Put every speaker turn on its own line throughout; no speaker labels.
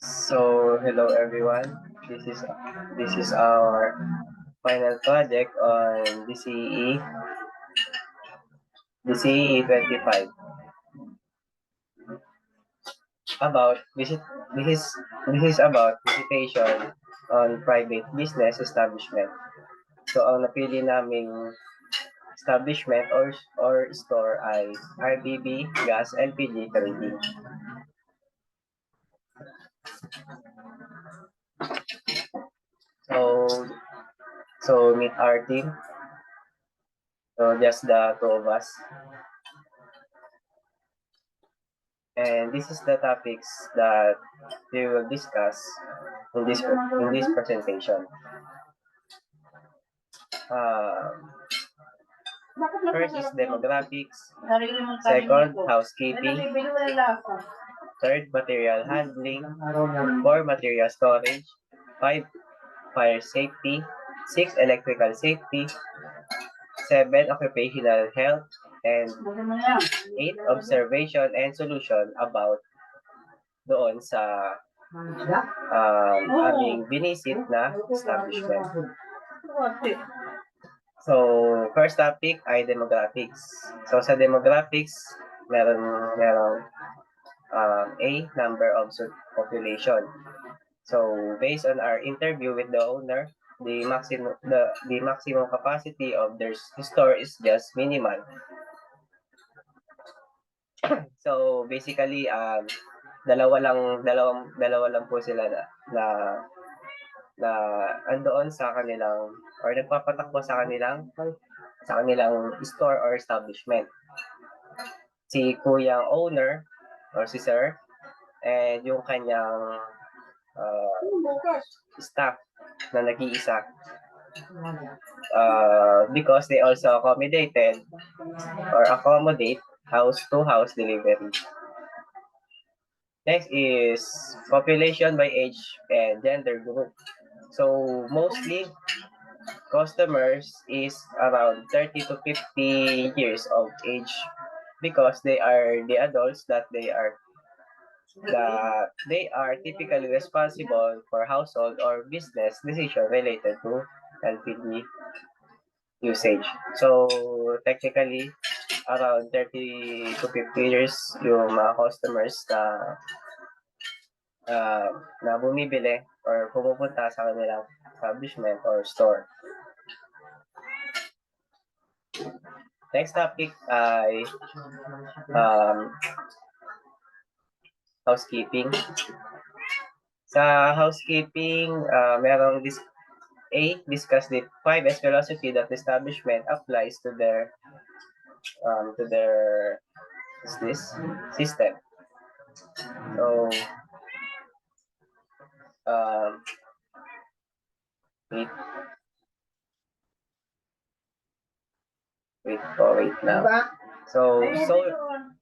Hello everyone. This is our final project on DCE 25 about this is about visitation on private business establishment. So ang napili naming establishment or store ay RBB Gas LPG Trading. So meet our team. So just the two of us. And this is the topics that we will discuss in this presentation. First is demographics. Second, housekeeping. Third, material handling. 4, material storage. 5, fire safety. 6, electrical safety. 7, occupational health. And 8, observation and solution about doon sa aming binisit na establishment. So, first topic ay demographics. So, sa demographics, meron A, number of population. So, based on our interview with the owner, the maximum capacity of their store is just minimal. So, basically, dalawa lang po sila na andoon sa kanilang or nagpapatakbo sa kanilang store or establishment. Si kuyang owner or si sir and yung kanyang staff na nag-iisa because they also accommodate house-to-house delivery. Next is population by age and gender group. So mostly customers is around 30 to 50 years of age because they are the adults that they are typically responsible for household or business decision related to LPG usage. So technically around 30 to 50 years yung mga customers na bumibili or pumupunta sa kanilang establishment or store. Next topic ay housekeeping. Sa housekeeping, merong discuss the 5S philosophy that the establishment applies to their system. So, wait now. So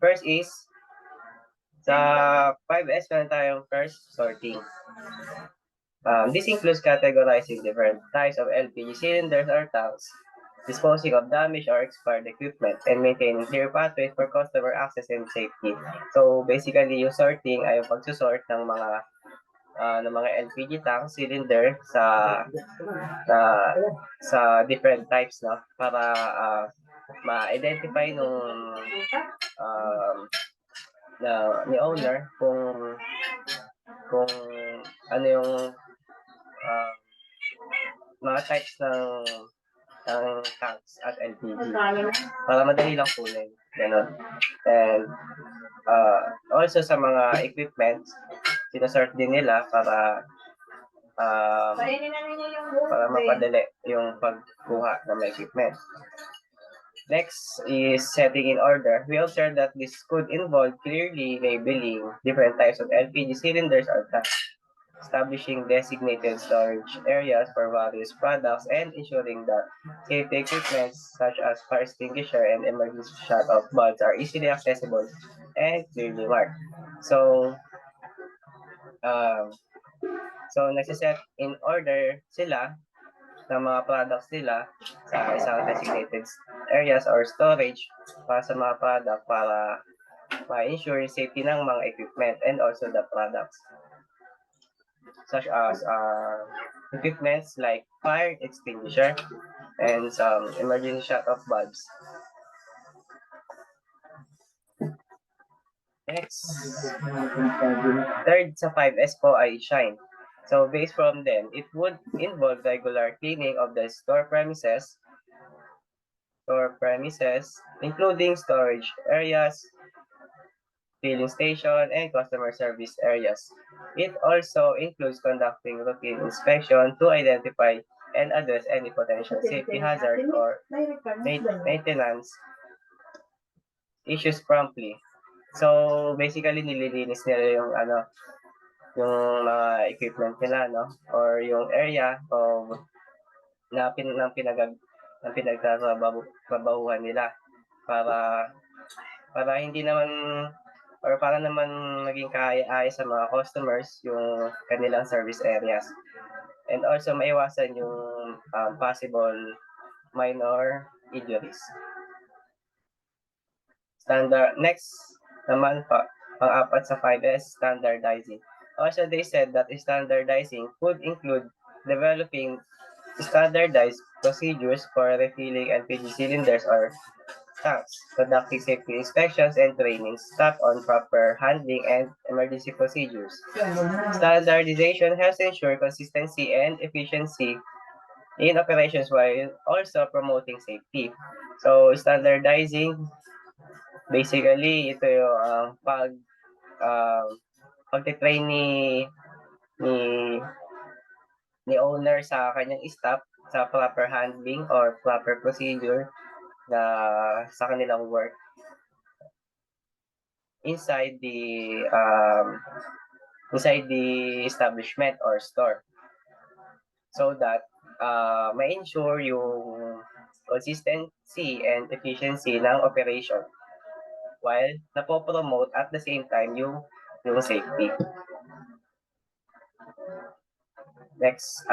first is sa 5S meron tayong first sorting. This includes categorizing different types of LPG cylinders or tanks, disposing of damaged or expired equipment, and maintaining clear pathways for customer access and safety. So basically, yung sorting ay yung pagsusort ng mga LPG tank cylinder sa different types, no, para ma-identify ni owner kung ano yung mga types ng tanks at LPG para madali lang kunin, ganun. And also sa mga equipment, sinasort din nila para mapadali yung pagkuha ng mga equipment. Next is setting in order. We observe that this could involve clearly labeling different types of LPG cylinders or tanks, establishing designated storage areas for various products, and ensuring that safety equipment such as fire extinguisher and emergency shut-off bulbs are easily accessible and clearly marked. So nagsiset in order sila ng mga products nila sa isang designated areas or storage para sa mga product para ma-ensure yung safety ng mga equipment and also the products. such as equipments like fire extinguisher and some emergency shut-off bulbs. Next, third sa 5S po ay shine. So based from them, it would involve regular cleaning of the store premises, including storage areas, filling station, and customer service areas. It also includes conducting routine inspection to identify and address any potential safety hazard or maintenance issues promptly. So basically nililinis nila yung yung mga equipment nila, no? Or yung area of ng pinagtatrabahuhan nila para hindi naman or para naman maging kaaya-aya sa mga customers yung kanilang service areas. And also maiwasan yung possible minor injuries. Next naman pang-apat sa 5S, standardizing. Also, they said that standardizing could include developing standardized procedures for refilling LPG cylinders or tanks, conducting safety inspections and trainings, tap on proper handling and emergency procedures. Standardization helps ensure consistency and efficiency in operations while also promoting safety. So, standardizing, basically, ito yung pagtitrain ni owner sa kanyang staff sa proper handling or proper procedure na sa kanilang work inside the establishment or store, so that ma-ensure yung consistency and efficiency ng operation while napopromote at the same time yung safety. Next,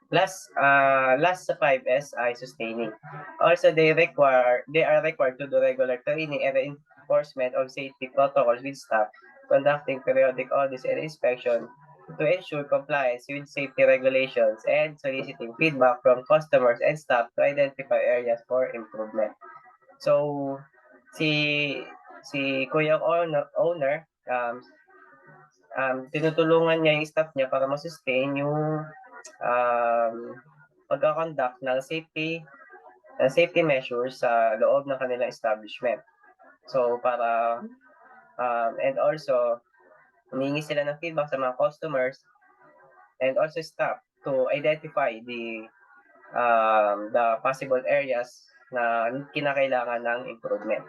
last sa 5S ay sustaining. Also, they are required to do regular training and reinforcement of safety protocols with staff, conducting periodic audits and inspection to ensure compliance with safety regulations and soliciting feedback from customers and staff to identify areas for improvement. So, si Kuya owner, tinutulungan niya yung staff niya para ma-sustain yung pagka-conduct ng safety measures sa loob ng kanilang establishment. So para and also humingi sila ng feedback sa mga customers and also staff to identify the possible areas na kinakailangan ng improvement.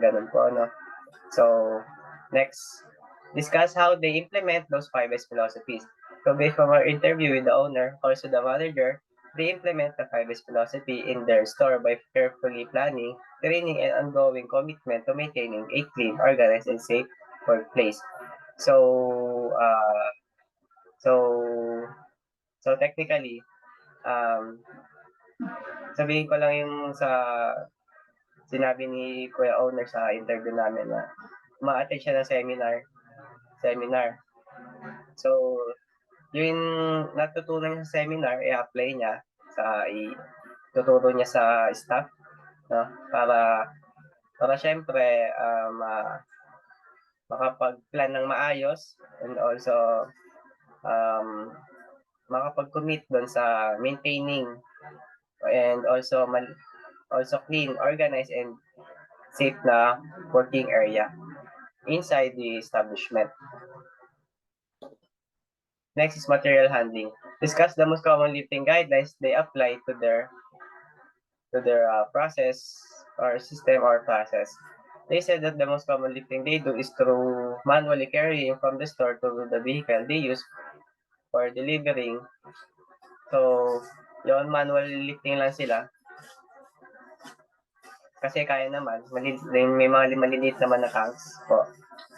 Ganun po, no? So next, discuss how they implement those 5S philosophies. So based from our interview with the owner, also the manager, they implement the 5S philosophy in their store by carefully planning, training, and ongoing commitment to maintaining a clean, organized, and safe workplace. So technically, sabihin ko lang yung sa sinabi ni Kuya Owner sa interview namin na ma-attend siya ng seminar. So, yung natutunan niya sa seminar, i-apply niya tuturo niya sa staff, no? Para syempre makapag-plan ng maayos and also makapag-commit doon sa maintaining and also clean, organized, and safe na working area inside the establishment. Next is material handling. Discuss the most common lifting guidelines they apply to their process or system or process. They said that the most common lifting they do is through manually carrying from the store to the vehicle they use for delivering. So, yon manual lifting lang sila. Kasi kaya naman, may mga maliliit naman na tanks po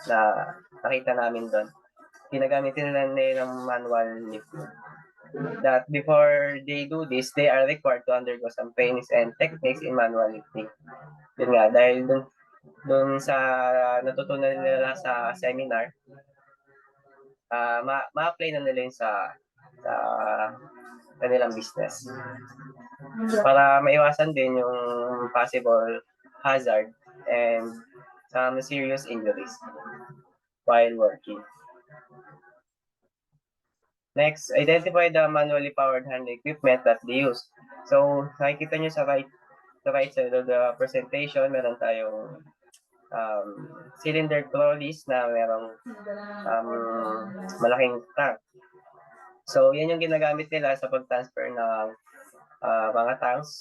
na nakita namin doon. Ginagamitin nila ng manual lifting. That before they do this, they are required to undergo some trainings and techniques in manual lifting. Yun nga, dahil doon sa natutunan nila sa seminar, ma-apply na nila yun sa kanilang business. Para maiwasan din yung possible hazard and some serious injuries while working. Next, identify the manually powered hand equipment that they use. So, nakikita nyo sa right side of the presentation, meron tayong cylinder trolleys na merong malaking tank. So, yan yung ginagamit nila sa pag-transfer ng mga tanks.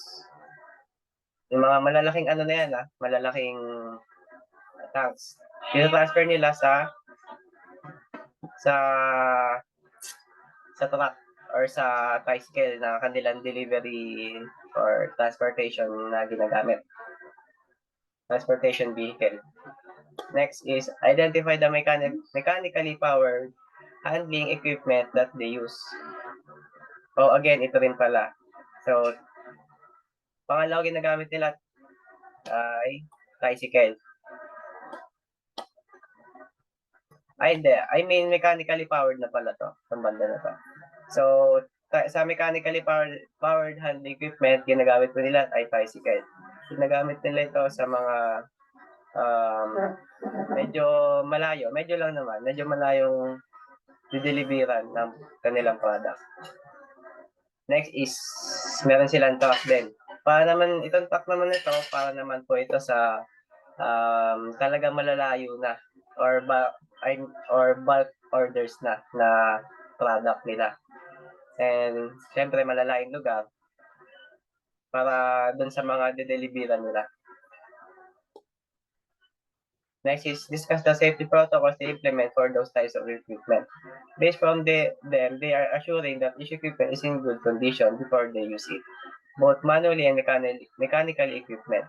Yung mga malalaking ano na yan, malalaking tanks. Transfer nila sa truck or sa tricycle na kanilang delivery or transportation na ginagamit. Transportation vehicle. Next is identify the mechanically powered handling equipment that they use. So again, ito rin pala. So, pangalawa ginagamit nila ay tricycle. Ay, hindi. I mean, mechanically powered na pala to. Ang banda na to. So, sa mechanically powered handling equipment, ginagamit po nila ay tricycle. Ginagamit nila ito sa mga medyo malayo. Medyo lang naman. Medyo malayong dideliveran ng kanilang product. Next is, meron silang truck din. Para naman, itong truck naman ito, para naman po ito sa talagang malalayo na or bulk orders na product nila. And syempre malalayong lugar para dun sa mga de-deliveran nila. Next is discuss the safety protocols they implement for those types of equipment. Based from them, they are assuring that each equipment is in good condition before they use it, both manually and mechanical equipment.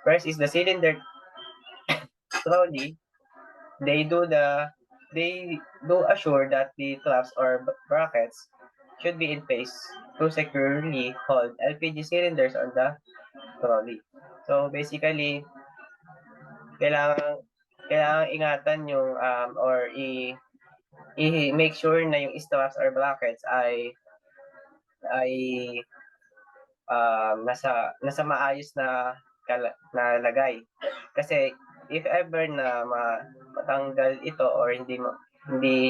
First is the cylinder trolley. They do assure that the traps or brackets should be in place to securely hold LPG cylinders on the trolley. So basically, kailangan ingatan yung or i-make sure na yung straps or brackets ay nasa maayos na lagay. Kasi if ever na matanggal ito or hindi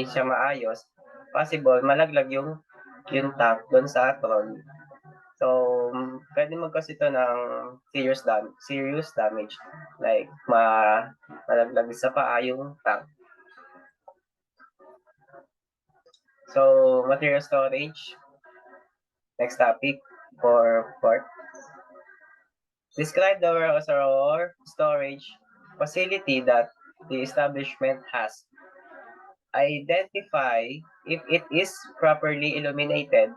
siya maayos, possible malaglag yung tank doon sa trolley. So, pwede mag-cause ito ng serious damage. Like, malaglag sa paa yung tank. So, material storage. Next topic for port. Describe the warehouse or storage facility that the establishment has. Identify if it is properly illuminated,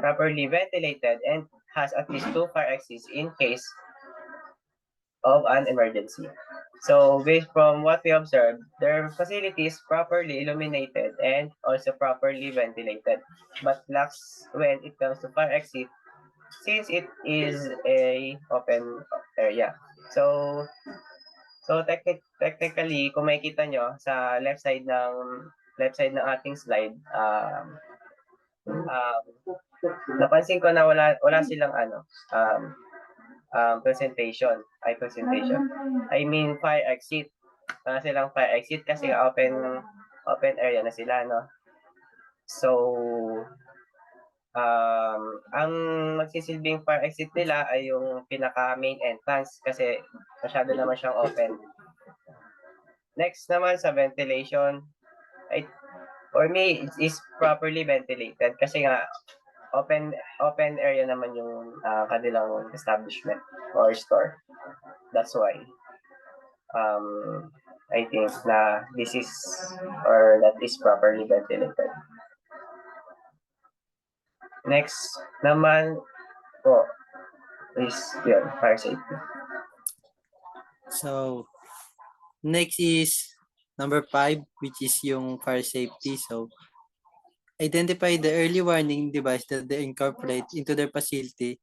properly ventilated, and has at least 2 fire exits in case of an emergency. So, based from what we observed, their facility is properly illuminated and also properly ventilated, but lacks when it comes to fire exit since it is a open area. So technically, kung makikita nyo sa left side ng ating slide, napansin ko na wala silang presentation. I mean fire exit. Wala silang fire exit kasi open area na sila, no? So ang magsisilbing fire exit nila ay yung pinaka main entrance kasi masyado naman siyang open. Next naman sa ventilation, for me it is properly ventilated kasi nga open area naman yung kanilang establishment or store. That's why I think na that is properly ventilated. Next naman po is yun, fire safety.
So, next is number 5, which is yung fire safety. So, identify the early warning device that they incorporate into their facility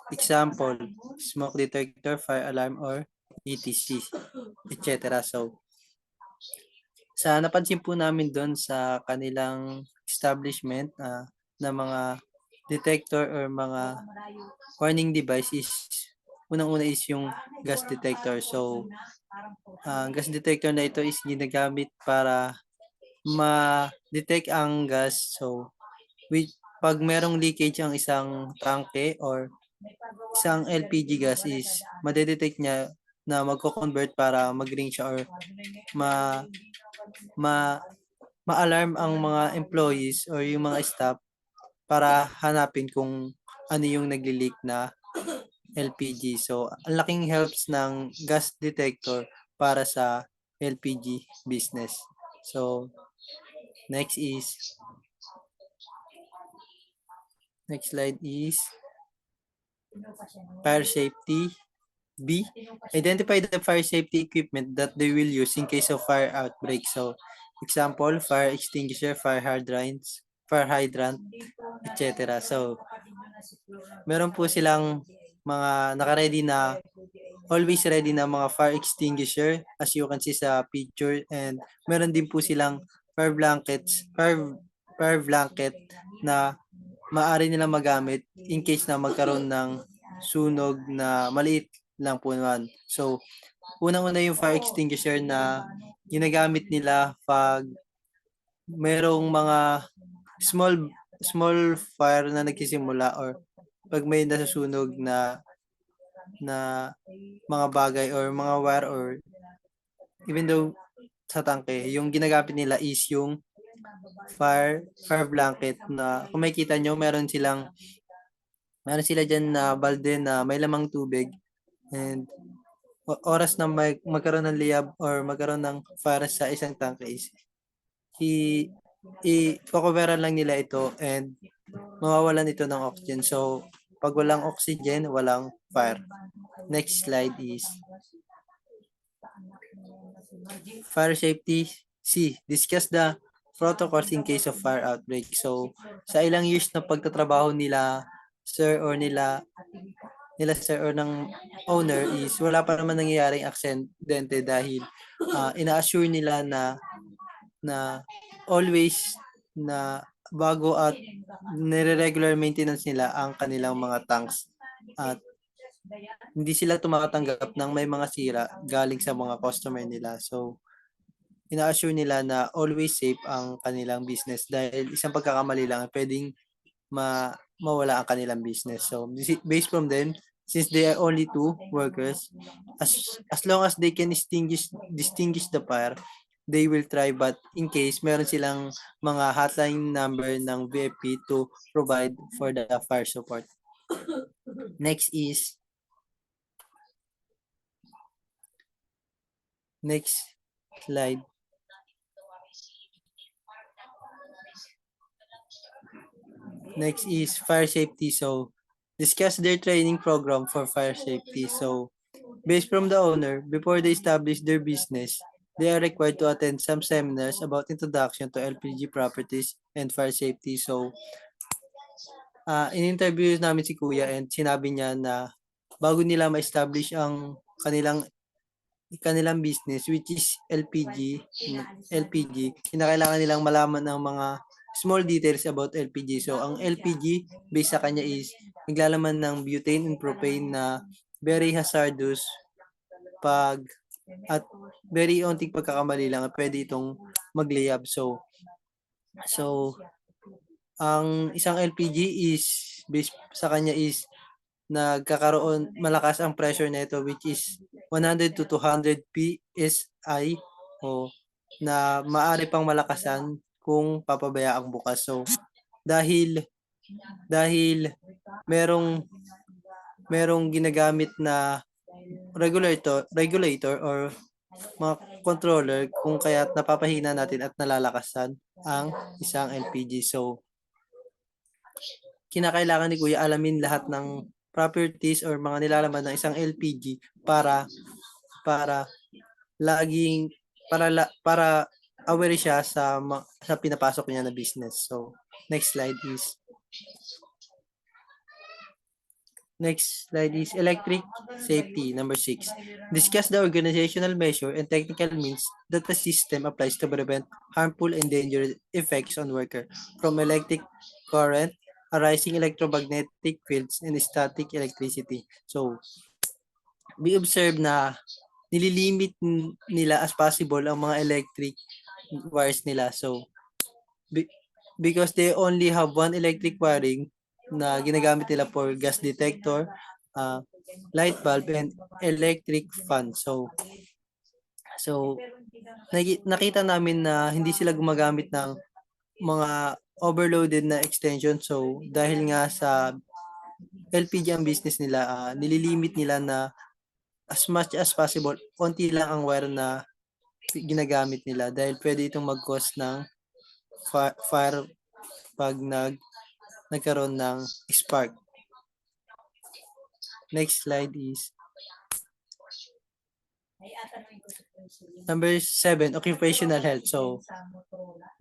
Example, smoke detector, fire alarm, or etc. etc. So, napansin po namin doon sa kanilang establishment na mga detector or mga warning device is unang-una is yung gas detector. So, gas detector na ito is ginagamit para ma-detect ang gas. So, pag merong leakage ang isang tangke or isang LPG gas is madedetect niya na magko-convert para mag-ring siya or ma ma ma-alarm ang mga employees or yung mga staff para hanapin kung ano yung nagli-leak na LPG. So, ang laking helps ng gas detector para sa LPG business. So, next slide is fire safety. B, identify the fire safety equipment that they will use in case of fire outbreak. So, example, fire extinguisher, fire hydrant, etc. So, meron po silang mga naka-ready na, always ready na mga fire extinguisher as you can see sa picture, and meron din po silang fire blanket na maaari nilang magamit in case na magkaroon ng sunog na maliit lang po naman. So, unang-una yung fire extinguisher na ginagamit nila pag merong mga small small fire na nagsisimula or pag may nasusunog na mga bagay or mga wire or even though sa tangke, yung ginagamit nila is yung fire blanket na kung makikita nyo, meron sila dyan na balde na may lamang tubig, and oras na magkaroon ng liyab or magkaroon ng fire sa isang tangke is i-coveran lang nila ito and mawawalan ito ng oxygen. So, pag walang oxygen, walang fire. Next slide is fire safety. C. Discuss the protocols in case of fire outbreak. So, sa ilang years na pagtatrabaho nila, sir or sir or ng owner is wala pa naman nangyayaring aksidente dahil ina-assure nila na always na bago at nire-regular maintenance nila ang kanilang mga tanks at hindi sila tumatanggap ng may mga sira galing sa mga customer nila. So, ina-assure nila na always safe ang kanilang business dahil isang pagkakamali lang pwedeng mawala ang kanilang business. So, based from them, since they are only two workers, as long as they can distinguish the fire, they will try, but in case meron silang mga hotline number ng VFP to provide for the fire support. Next slide. Next is fire safety. So, discuss their training program for fire safety. So, based from the owner, before they establish their business, they are required to attend some seminars about introduction to LPG properties and fire safety. So, in-interview namin si Kuya and sinabi niya na bago nila ma-establish ang kanilang business, which is LPG, kinakailangan nilang malaman ng mga small details about LPG. So, ang LPG, based sa kanya is naglalaman ng butane and propane na very hazardous at very onting pagkakamali lang pwede itong magliyab. So, ang isang LPG is based sa kanya is nagkakaroon malakas ang pressure nito, which is 100 to 200 PSI o na maaari pang malakasan kung papabayaang bukas. So, dahil merong ginagamit na regulator or mga controller kung kaya napapahina natin at nalalakasan ang isang LPG. So, kinakailangan ni Kuya alamin lahat ng properties or mga nilalaman ng isang LPG para laging para aware siya sa pinapasok niya na business. So, next slide is Next slide is electric safety, number 6. Discuss the organizational measure and technical means that the system applies to prevent harmful and dangerous effects on worker from electric current, arising electromagnetic fields, and static electricity. So, we observe na nililimit nila as possible ang mga electric wires nila. So, because they only have one electric wiring na ginagamit nila for gas detector, uh, light bulb, and electric fan. So nakita namin na hindi sila gumagamit ng mga overloaded na extension. So, dahil nga sa LPG ang business nila, nililimit nila na as much as possible, konti lang ang wire na ginagamit nila dahil pwede itong mag-cause ng fire pag nagkaroon ng spark. Next slide is number 7, occupational health. So,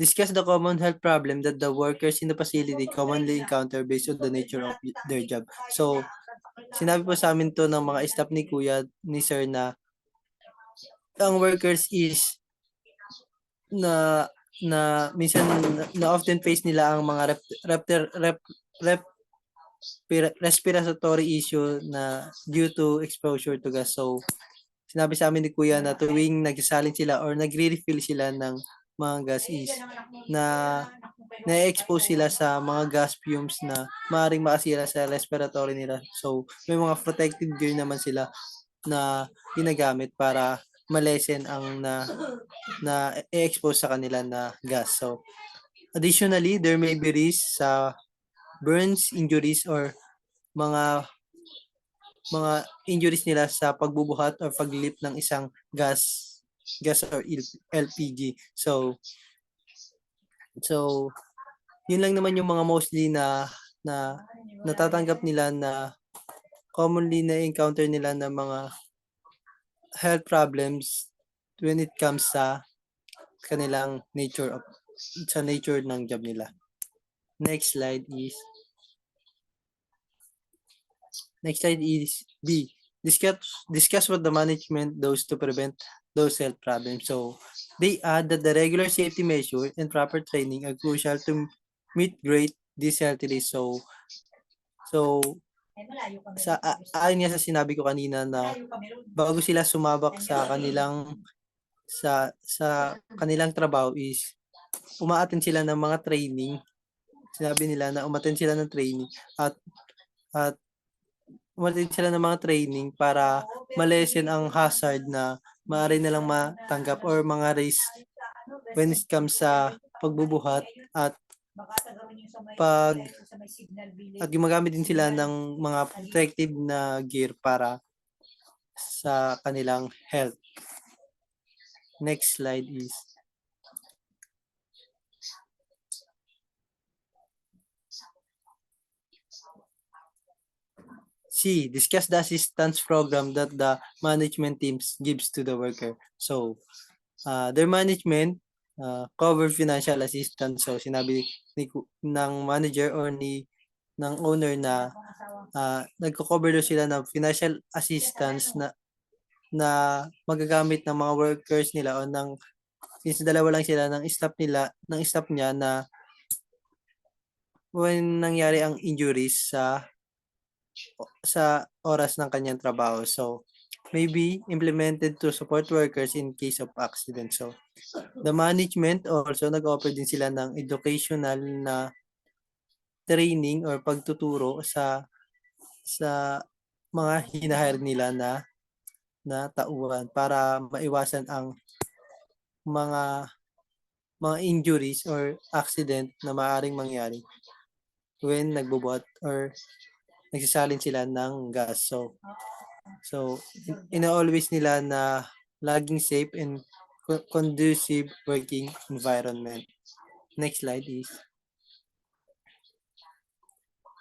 discuss the common health problem that the workers in the facility commonly encounter based on the nature of their job. So, sinabi po sa amin to ng mga staff ni Kuya, ni Sir, na ang workers is na minsan na often face nila ang mga respiratory issue na due to exposure to gas. So, sinabi sa amin ni Kuya na tuwing nagsasalin sila or nagre-refill sila ng mga gas is na-expose sila sa mga gas fumes na maaaring makasira sa respiratory nila. So, may mga protective gear naman sila na ginagamit para malesen ang na expose sa kanila na gas. So, additionally, there may be risk sa burns, injuries, or mga injuries nila sa pagbubuhat or paglilip ng isang gas or LPG. So yun lang naman yung mga mostly na natatanggap nila na commonly na encounter nila na mga health problems when it comes sa kanilang nature ng job nila. Next slide is B. Discuss what the management does to prevent those health problems. So, they add that the regular safety measure and proper training are crucial to mitigate these health risks. So, ayon nga sa sinabi ko kanina na bago sila sumabak sa kanilang trabaho is umaattend sila ng mga training. Sinabi nila na umattend sila ng training at umattend sila ng mga training para malesen ang hazard na maaari nilang matanggap or mga risk when it comes sa pagbubuhat at gumagamit din sila ng mga protective na gear para sa kanilang health. Next slide is C. Discuss the assistance program that the management teams gives to the worker. So, their management cover financial assistance. So, sinabi ng manager or ng owner na nagko-cover daw sila ng financial assistance na magagamit ng mga workers nila o since dalawa lang sila ng staff niya na when nangyari ang injuries sa oras ng kanyang trabaho. So, may be implemented to support workers in case of accident. So, the management also nag-offer din sila ng educational na training or pagtuturo sa mga hinahire nila na tauhan para maiwasan ang mga injuries or accident na maaaring mangyari when nagbubuhat or nagsasalin sila ng gas. So ina-always nila na laging safe and conducive working environment. Next slide is.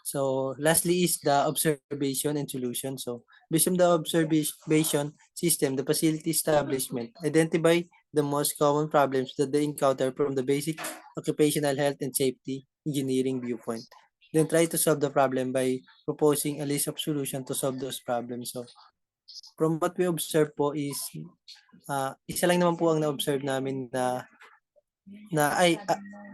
So lastly is the observation and solution. So based on the observation system, the facility establishment identify the most common problems that they encounter from the basic occupational health and safety engineering viewpoint. then try to solve the problem by proposing a list of solution to solve those problems. So, from what we observe po is, isa lang naman po ang na-observe namin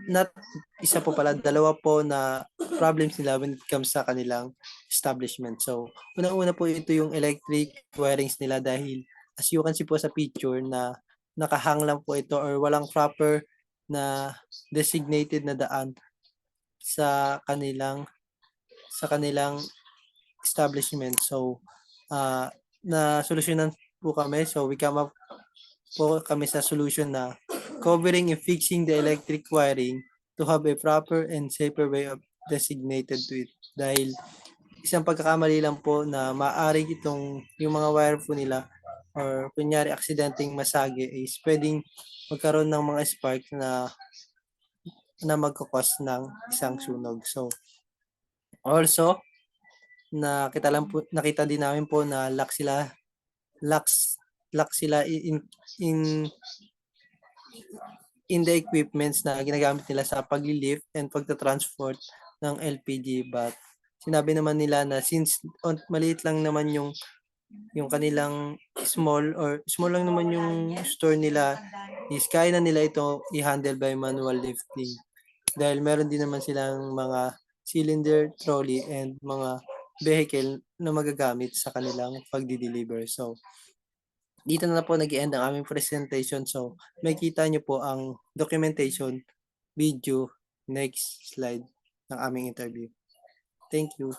not isa po pala, dalawa po na problems nila when it comes sa kanilang establishment. So, unang-una po ito yung electric wirings nila dahil as you can see po sa picture na nakahang lang po ito or walang proper na designated na daan sa kanilang establishment. So, na solusyonan po kami. So, we come up po kami sa solution na covering and fixing the electric wiring to have a proper and safer way of designated to it. Dahil isang pagkakamali lang po na maaari yung mga wire po nila or kunyari aksidenteng masagi is pwedeng magkaroon ng mga spark na magkakos ng isang sunog. So, also, nakita din namin po na lock sila in the equipments na ginagamit nila sa paglilift and pagta-transport ng LPG, but sinabi naman nila na since maliit lang naman yung kanilang small lang naman yung store nila, is kaya na nila ito i-handle by manual lifting dahil meron din naman silang mga cylinder, trolley and mga vehicle na magagamit sa kanilang pagdi-deliver. So, dito na po nag-end ang aming presentation. So, makikita nyo po ang documentation video next slide ng aming interview. Thank you.